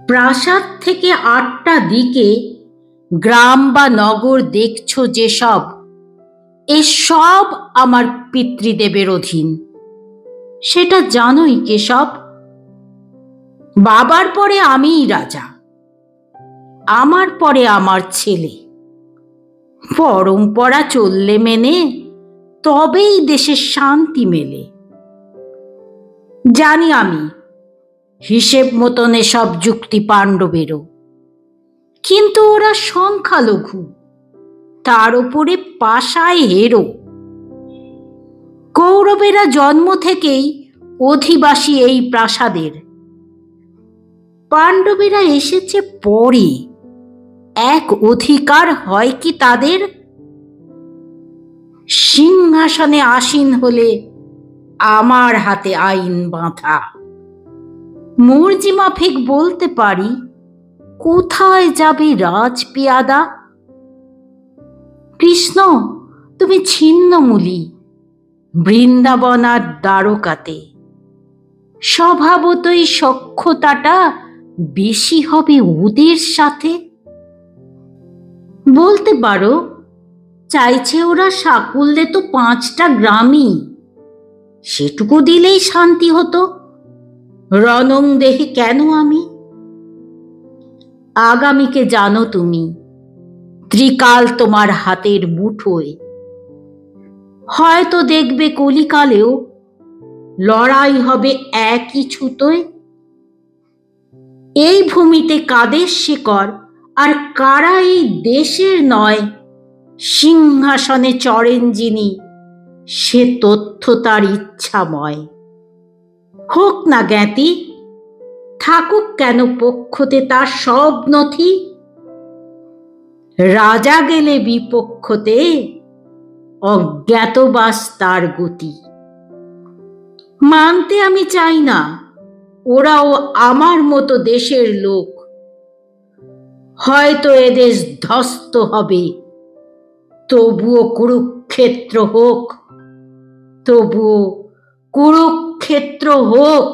প্রাসাদ থেকে ৮টা দিকে গ্রাম বা নগর দেখছ যেসব, এসব আমার পিতৃদেবের অধীন। সেটা জানোই কেশব। বাবার পরে আমিই রাজা, আমার পরে আমার ছেলে। পরম্পরা চললে মেনে তবেই দেশের শান্তি মেলে। জানি আমি হিসেব মতন এসব যুক্তি পাণ্ডবেরও, কিন্তু ওরা সংখ্যালঘু, তার উপরে পাশায় হেরো। কৌরবেরা জন্ম থেকেই অধিবাসী এই প্রাসাদের, পাণ্ডবেরা এসেছে পরে। এক অধিকার হয় কি তাদের? সিংহাসনে আসীন হলে আমার হাতে আইন বাঁধা। মর্জি মাফিক বলতে পারি কোথায় যাবে রাজপিয়াদা। কৃষ্ণ, তুমি ছিন্নমূলী, বৃন্দাবন আর দ্বারকাতে স্বভাবতই সখ্যতাটা বেশি হবে ওদের সাথে। বলতে পারো চাইছে ওরা সাকুল্যে তো 5টা গ্রামই, সেটুকু দিলেই শান্তি হতো। রণং দেহি কেন আমি? আগামীকে জানো তুমি, ত্রিকাল তোমার হাতের মুঠোয়। হয়তো দেখবে কলিকালেও লড়াই হবে একই ছুতোয়। এই ভূমিতে কাদের শিকড়, আর কারা এই দেশের নয় সিংহাসনে চড়েন যিনি, সে তথ্য তার ইচ্ছাময়। হোক না জ্ঞাতি, থাকুক কেন পক্ষতে তার সব নথি। রাজা গেলে বিপক্ষতে অজ্ঞাতবাস তার গতি। মানতে আমি চাই না ওরাও আমার মতো দেশের লোক। হয়তো এদেশ ধ্বস্ত হবে, তবুও কুরুক্ষেত্র হোক, তবুও কুরুক্ষেত্র হোক।